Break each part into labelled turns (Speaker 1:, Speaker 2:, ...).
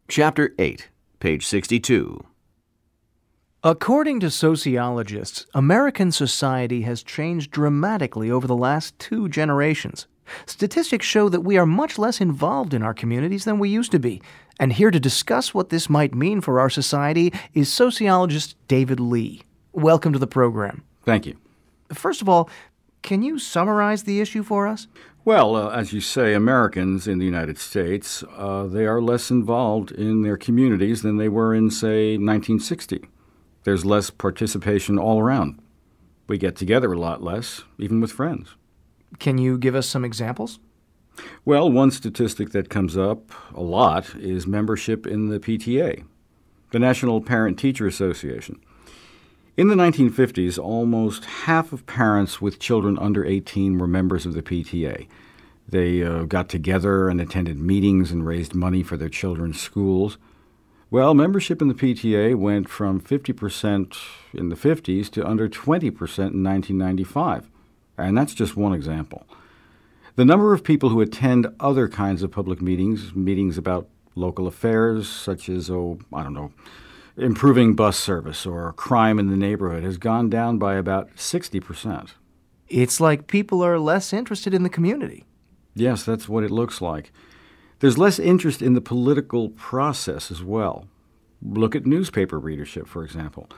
Speaker 1: Chapter 8, page 62.
Speaker 2: According to sociologists, American society has changed dramatically over the last 2 generations. Statistics show that we are much less involved in our communities than we used to be. And here to discuss what this might mean for our society is sociologist David Lee. Welcome to the program.
Speaker 3: Thank you.
Speaker 2: First of all, can you summarize the issue for us?
Speaker 3: Well, as you say, Americans in the United States, they are less involved in their communities than they were in, say, 1960. There's less participation all around. We get together a lot less, even with friends.
Speaker 2: Can you give us some examples?
Speaker 3: Well, one statistic that comes up a lot is membership in the PTA, the National Parent-Teacher Association. In the 1950s, almost half of parents with children under 18 were members of the PTA. They got together and attended meetings and raised money for their children's schools. Well, membership in the PTA went from 50% in the 50s to under 20% in 1995. And that's just one example. The number of people who attend other kinds of public meetings about local affairs, such as, improving bus service or crime in the neighborhood, has gone down by about 60%.
Speaker 2: It's like people are less interested in the community.
Speaker 3: Yes, that's what it looks like. There's less interest in the political process as well. Look at newspaper readership, for example.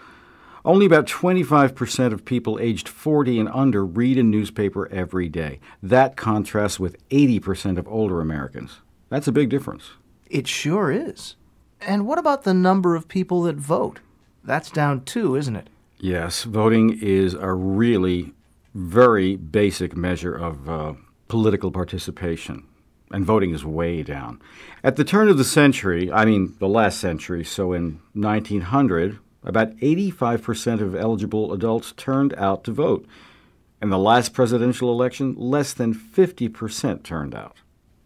Speaker 3: Only about 25% of people aged 40 and under read a newspaper every day. That contrasts with 80% of older Americans. That's a big difference.
Speaker 2: It sure is. And what about the number of people that vote? That's down too, isn't it?
Speaker 3: Yes, voting is a really very basic measure of political participation. And voting is way down. At the turn of the century, the last century, so in 1900, about 85% of eligible adults turned out to vote. In the last presidential election, less than 50% turned out.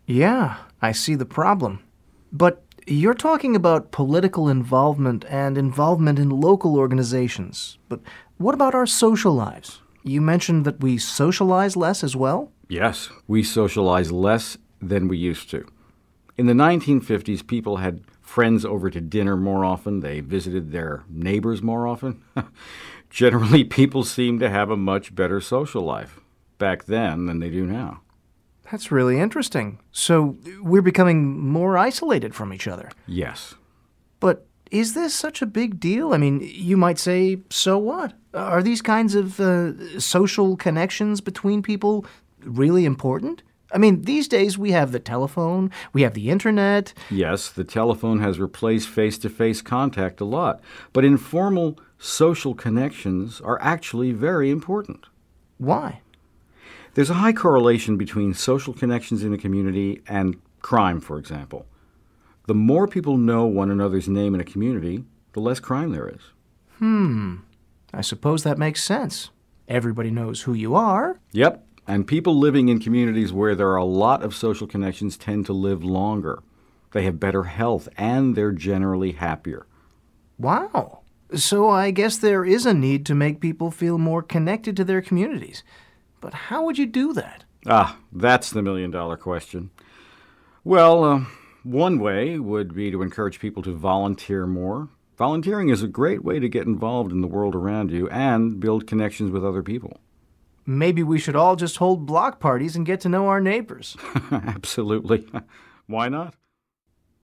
Speaker 2: Yeah, I see the problem. But you're talking about political involvement and involvement in local organizations. But what about our social lives? You mentioned that we socialize less as well?
Speaker 3: Yes, we socialize less than we used to. In the 1950s, people had friends over to dinner more often. They visited their neighbors more often. Generally, people seem to have a much better social life back then than they do now.
Speaker 2: That's really interesting. So we're becoming more isolated from each other.
Speaker 3: Yes.
Speaker 2: But is this such a big deal? You might say, so what? Are these kinds of social connections between people really important? These days we have the telephone, we have the internet.
Speaker 3: Yes, the telephone has replaced face-to-face contact a lot, but informal social connections are actually very important.
Speaker 2: Why?
Speaker 3: There's a high correlation between social connections in a community and crime, for example. The more people know one another's name in a community, the less crime there is.
Speaker 2: I suppose that makes sense. Everybody knows who you are.
Speaker 3: Yep. And people living in communities where there are a lot of social connections tend to live longer. They have better health, and they're generally happier.
Speaker 2: Wow. So I guess there is a need to make people feel more connected to their communities. But how would you do that?
Speaker 3: That's the million-dollar question. Well, one way would be to encourage people to volunteer more. Volunteering is a great way to get involved in the world around you and build connections with other people.
Speaker 2: Maybe we should all just hold block parties and get to know our neighbors.
Speaker 3: Absolutely. Why not?